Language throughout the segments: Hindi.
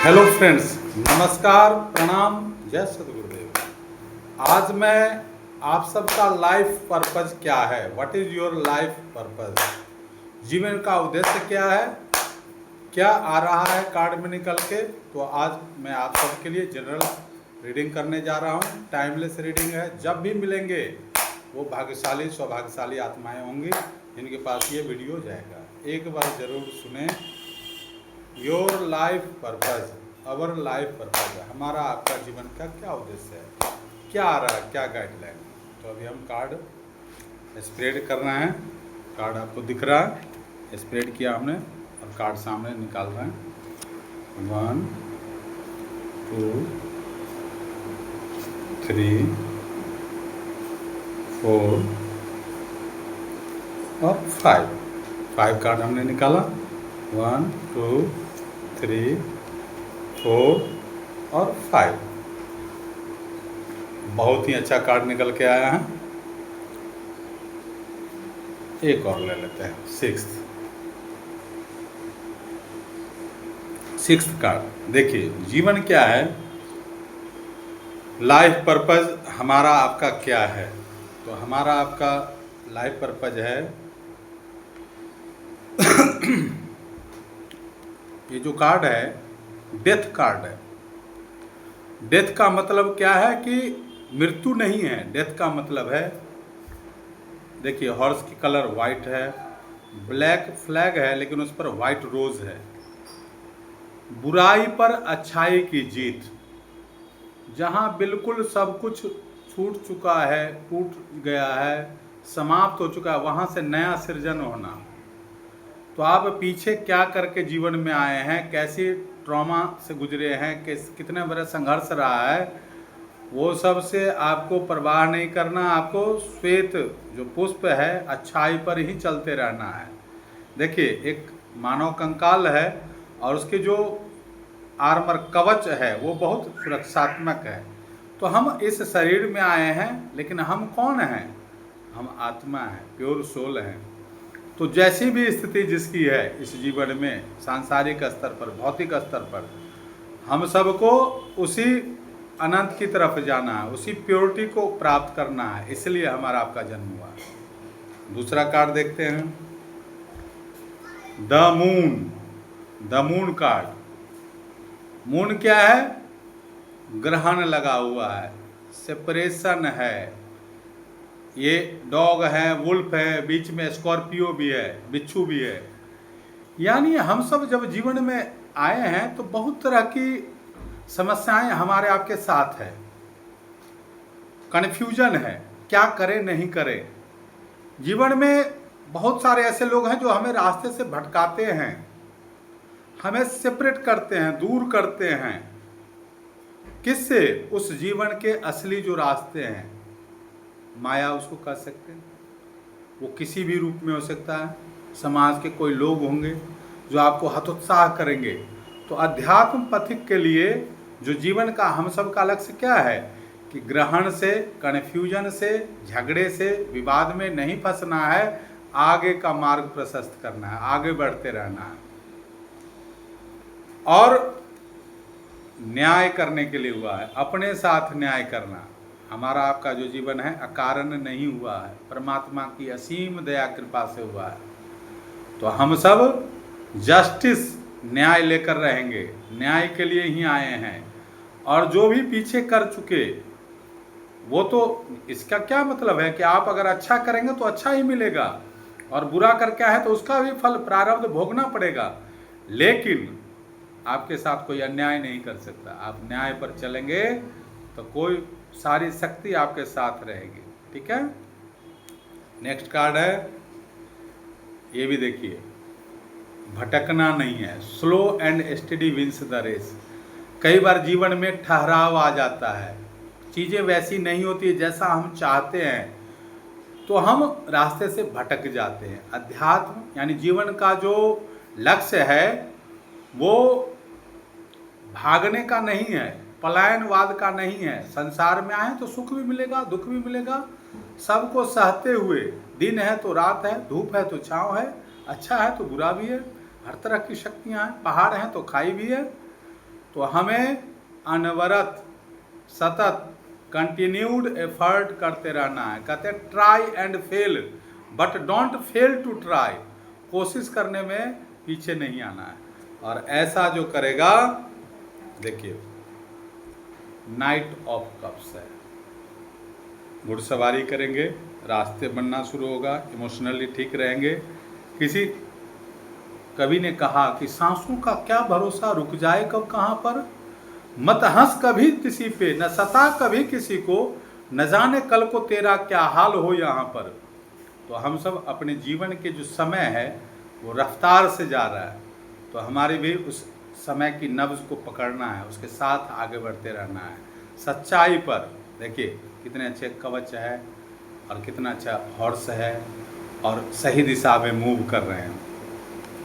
हेलो फ्रेंड्स, नमस्कार, प्रणाम, जय सद्गुरुदेव। आज मैं आप सबका लाइफ पर्पज क्या है, what is your life purpose, जीवन का उद्देश्य क्या है, क्या आ रहा है कार्ड में निकल के। तो आज मैं आप सबके लिए जनरल रीडिंग करने जा रहा हूँ। टाइमलेस रीडिंग है। जब भी मिलेंगे वो भाग्यशाली सौभाग्यशाली आत्माएं होंगी जिनके पास ये वीडियो जाएगा। एक बार ज़रूर सुने। Your life purpose, our life purpose, हमारा आपका जीवन का क्या उद्देश्य है, क्या आ रहा है, क्या गाइडलाइन। तो अभी हम कार्ड स्प्रेड करना है। कार्ड आपको दिख रहा है, स्प्रेड किया हमने, अब कार्ड सामने निकाल रहे हैं। 1 2 3 4 और 5 कार्ड हमने निकाला। 1 2 3 4 और 5। बहुत ही अच्छा कार्ड निकल के आया है। एक और ले लेते हैं, सिक्स्थ कार्ड। देखिए जीवन क्या है, लाइफ पर्पज हमारा आपका क्या है। तो हमारा आपका लाइफ पर्पज है ये जो कार्ड है डेथ कार्ड है। डेथ का मतलब क्या है कि मृत्यु नहीं है। डेथ का मतलब है, देखिए हॉर्स की कलर वाइट है, ब्लैक फ्लैग है लेकिन उस पर वाइट रोज है। बुराई पर अच्छाई की जीत, जहां बिल्कुल सब कुछ छूट चुका है, टूट गया है, समाप्त हो चुका है, वहां से नया सृजन होना। तो आप पीछे क्या करके जीवन में आए हैं, कैसी ट्रॉमा से गुजरे हैं, कितने बड़े संघर्ष रहा है, वो सब से आपको परवाह नहीं करना। आपको श्वेत जो पुष्प है अच्छाई पर ही चलते रहना है। देखिए एक मानव कंकाल है और उसके जो आर्मर कवच है वो बहुत सुरक्षात्मक है। तो हम इस शरीर में आए हैं लेकिन हम कौन हैं, हम आत्मा हैं, प्योर सोल हैं। तो जैसी भी स्थिति जिसकी है इस जीवन में, सांसारिक स्तर पर, भौतिक स्तर पर, हम सबको उसी अनंत की तरफ जाना है, उसी प्योरिटी को प्राप्त करना है। इसलिए हमारा आपका जन्म हुआ। दूसरा कार्ड देखते हैं, the moon. The moon card, moon क्या है, ग्रहण लगा हुआ है, सेपरेशन है। ये डॉग है, वुल्फ है, बीच में स्कॉर्पियो भी है, बिच्छू भी है। यानी हम सब जब जीवन में आए हैं तो बहुत तरह की समस्याएं हमारे आपके साथ है, कन्फ्यूजन है, क्या करें नहीं करें। जीवन में बहुत सारे ऐसे लोग हैं जो हमें रास्ते से भटकाते हैं, हमें सेपरेट करते हैं, दूर करते हैं। किससे? उस जीवन के असली जो रास्ते हैं, माया उसको कह सकते हैं। वो किसी भी रूप में हो सकता है। समाज के कोई लोग होंगे जो आपको हतोत्साह करेंगे। तो अध्यात्म पथिक के लिए जो जीवन का हम सब का लक्ष्य क्या है कि ग्रहण से, कन्फ्यूजन से, झगड़े से, विवाद में नहीं फंसना है, आगे का मार्ग प्रशस्त करना है, आगे बढ़ते रहना है और न्याय करने के लिए हुआ है, अपने साथ न्याय करना। हमारा आपका जो जीवन है अकारण नहीं हुआ है, परमात्मा की असीम दया कृपा से हुआ है। तो हम सब जस्टिस, न्याय लेकर रहेंगे, न्याय के लिए ही आए हैं। और जो भी पीछे कर चुके वो तो, इसका क्या मतलब है कि आप अगर अच्छा करेंगे तो अच्छा ही मिलेगा और बुरा करके आए तो उसका भी फल प्रारब्ध भोगना पड़ेगा। लेकिन आपके साथ कोई अन्याय नहीं कर सकता। आप न्याय पर चलेंगे तो कोई सारी शक्ति आपके साथ रहेगी। ठीक है। नेक्स्ट कार्ड है, ये भी देखिए, भटकना नहीं है, slow and steady wins the race. कई बार जीवन में ठहराव आ जाता है, चीज़ें वैसी नहीं होती जैसा हम चाहते हैं, तो हम रास्ते से भटक जाते हैं। अध्यात्म यानी जीवन का जो लक्ष्य है वो भागने का नहीं है, पलायनवाद का नहीं है। संसार में आए तो सुख भी मिलेगा, दुख भी मिलेगा, सबको सहते हुए। दिन है तो रात है, धूप है तो छाँव है, अच्छा है तो बुरा भी है, हर तरह की शक्तियाँ हैं, पहाड़ हैं तो खाई भी है। तो हमें अनवरत सतत कंटिन्यूड एफर्ट करते रहना है। कहते हैं try and fail but don't fail to try, कोशिश करने में पीछे नहीं आना है। और ऐसा जो करेगा, देखिए नाइट ऑफ कप्स है, घुड़सवारी करेंगे, रास्ते बनना शुरू होगा, इमोशनली ठीक रहेंगे। किसी कवि ने कहा कि सांसों का क्या भरोसा, रुक जाए कब कहाँ पर, मत हंस कभी किसी पे, न सता कभी किसी को, न जाने कल को तेरा क्या हाल हो यहाँ पर। तो हम सब अपने जीवन के जो समय है वो रफ्तार से जा रहा है, तो हमारी भी उस समय की नब्ज को पकड़ना है, उसके साथ आगे बढ़ते रहना है सच्चाई पर। देखिए कितने अच्छे कवच है और कितना अच्छा हॉर्स है और सही दिशा में मूव कर रहे हैं।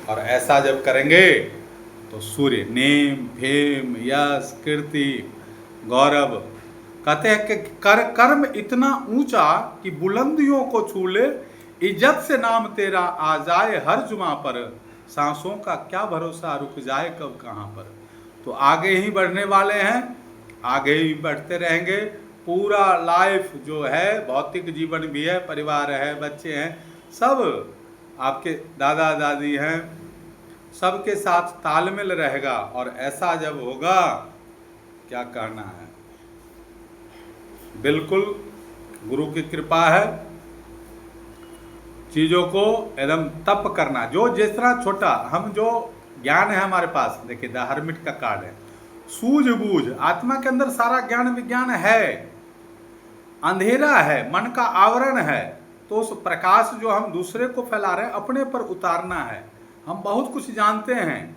और ऐसा जब करेंगे तो सूर्य नेम फेम यश कीर्ति गौरव, कहते हैं कि कर्म इतना ऊंचा कि बुलंदियों को छू ले, इज्जत से नाम तेरा आ जाए हर जुमा पर, सांसों का क्या भरोसा, रुक जाए कब कहाँ पर। तो आगे ही बढ़ने वाले हैं, आगे ही बढ़ते रहेंगे। पूरा लाइफ जो है, भौतिक जीवन भी है, परिवार है, बच्चे हैं, सब आपके दादा दादी हैं, सबके साथ तालमेल रहेगा। और ऐसा जब होगा, क्या कहना है, बिल्कुल गुरु की कृपा है। चीज़ों को एकदम तप करना, जो जिस तरह छोटा हम जो ज्ञान है हमारे पास, देखिए द हर्मिट का कार्ड है, सूझबूझ, आत्मा के अंदर सारा ज्ञान विज्ञान है, अंधेरा है, मन का आवरण है, तो उस प्रकाश जो हम दूसरे को फैला रहे हैं अपने पर उतारना है। हम बहुत कुछ जानते हैं,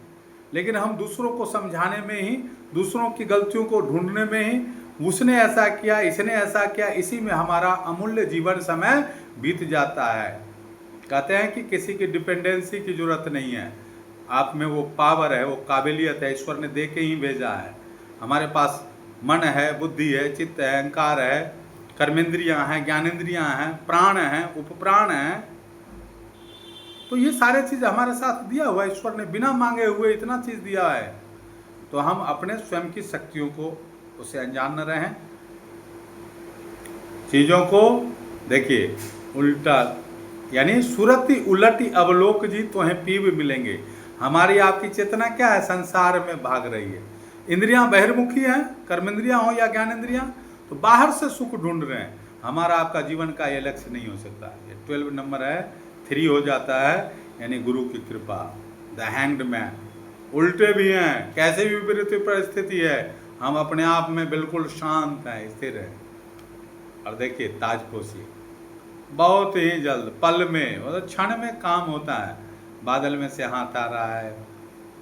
लेकिन हम दूसरों को समझाने में ही, दूसरों की गलतियों को ढूंढने में ही, उसने ऐसा किया, इसने ऐसा किया, इसी में हमारा अमूल्य जीवन समय बीत जाता है। कहते हैं कि किसी की डिपेंडेंसी की जरूरत नहीं है, आप में वो पावर है, वो काबिलियत है, ईश्वर ने दे के ही भेजा है। हमारे पास मन है, बुद्धि है, चित्त है, अहंकार है, कर्मेंद्रियां हैं, ज्ञानेंद्रियां हैं, प्राण हैं, उपप्राण हैं, तो ये सारे चीज़ हमारे साथ दिया हुआ है ईश्वर ने, बिना मांगे हुए इतना चीज़ दिया है। तो हम अपने स्वयं की शक्तियों को उसे अनजान न रहें। चीज़ों को देखिए उल्टा, यानी सुरति उलटी अवलोक जी तुम्हें पीव मिलेंगे। हमारी आपकी चेतना क्या है, संसार में भाग रही है। इंद्रियां बहिर्मुखी हैं, कर्मेंद्रियां हो या ज्ञानेंद्रियां, तो बाहर से सुख ढूंढ रहे हैं। हमारा आपका जीवन का ये लक्ष्य नहीं हो सकता। ये 12 नंबर है, 3 हो जाता है, यानी गुरु की कृपा। द हैंग्ड मैन, उल्टे भी हैं, कैसे भी विपरीत परिस्थिति है, हम अपने आप में बिल्कुल शांत हैं, स्थिर हैं। और देखिए ताजपोशी, बहुत ही जल्द पल में, मतलब क्षण में काम होता है। बादल में से हाथ आ रहा है,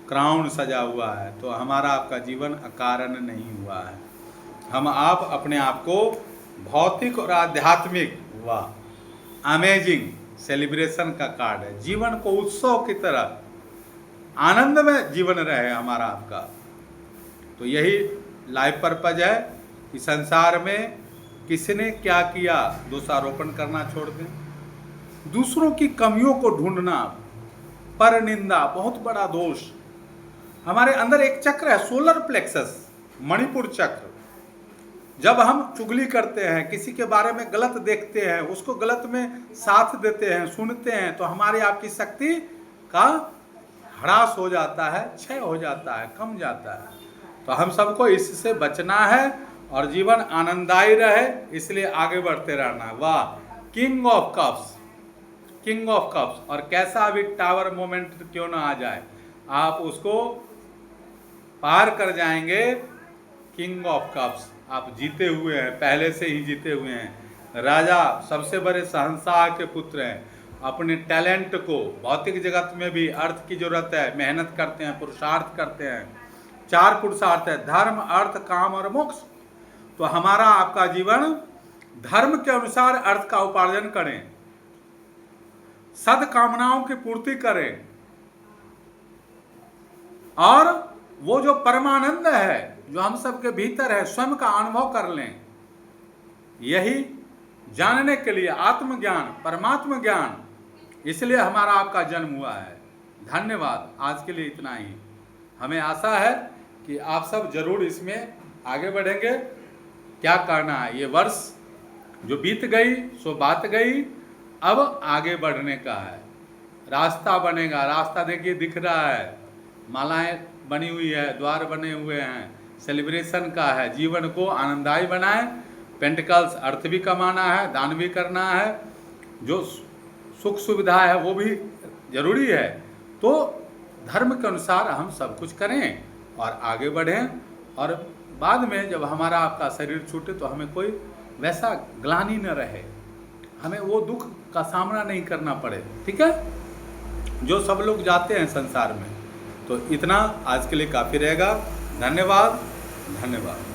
क्राउन सजा हुआ है, तो हमारा आपका जीवन अकारण नहीं हुआ है। हम आप अपने आप को भौतिक और आध्यात्मिक, वाह अमेजिंग सेलिब्रेशन का कार्ड है। जीवन को उत्सव की तरह आनंद में जीवन रहे हमारा आपका। तो यही लाइफ पर्पज है कि संसार में किसने क्या किया दोषारोपण करना छोड़ दें, दूसरों की कमियों को ढूंढना, पर निंदा बहुत बड़ा दोष। हमारे अंदर एक चक्र है, सोलर प्लेक्सस, मणिपुर चक्र। जब हम चुगली करते हैं, किसी के बारे में गलत देखते हैं, उसको गलत में साथ देते हैं, सुनते हैं, तो हमारी आपकी शक्ति का ह्रास हो जाता है, क्षय हो जाता है, कम जाता है। तो हम सबको इससे बचना है और जीवन आनंददायी रहे, इसलिए आगे बढ़ते रहना। वाह, king of cups, king of cups. और कैसा भी टावर मोमेंट क्यों ना आ जाए, आप उसको पार कर जाएंगे। किंग ऑफ कप्स, आप जीते हुए हैं, पहले से ही जीते हुए हैं। राजा सबसे बड़े शहंशाह के पुत्र हैं। अपने टैलेंट को, भौतिक जगत में भी अर्थ की जरूरत है, मेहनत करते हैं, पुरुषार्थ करते हैं। 4 पुरुषार्थ है, धर्म अर्थ काम और मोक्ष। तो हमारा आपका जीवन धर्म के अनुसार अर्थ का उपार्जन करें, सद्कामनाओं की पूर्ति करें, और वो जो परमानंद है जो हम सबके भीतर है, स्वयं का अनुभव कर लें। यही जानने के लिए आत्मज्ञान, परमात्म ज्ञान, इसलिए हमारा आपका जन्म हुआ है। धन्यवाद, आज के लिए इतना ही। हमें आशा है कि कि आप सब जरूर इसमें आगे बढ़ेंगे। क्या करना है, ये वर्ष जो बीत गई सो बात गई, अब आगे बढ़ने का है, रास्ता बनेगा। रास्ता देखिए दिख रहा है, मालाएं बनी हुई है, द्वार बने हुए हैं, सेलिब्रेशन का है। जीवन को आनंददायी बनाएं। पेंटिकल्स अर्थ भी कमाना है, दान भी करना है, जो सुख सुविधा है वो भी जरूरी है। तो धर्म के अनुसार हम सब कुछ करें और आगे बढ़ें, और बाद में जब हमारा आपका शरीर छूटे तो हमें कोई वैसा ग्लानि न रहे, हमें वो दुख का सामना नहीं करना पड़े। ठीक है, जो सब लोग जाते हैं संसार में। तो इतना आज के लिए काफ़ी रहेगा। धन्यवाद, धन्यवाद।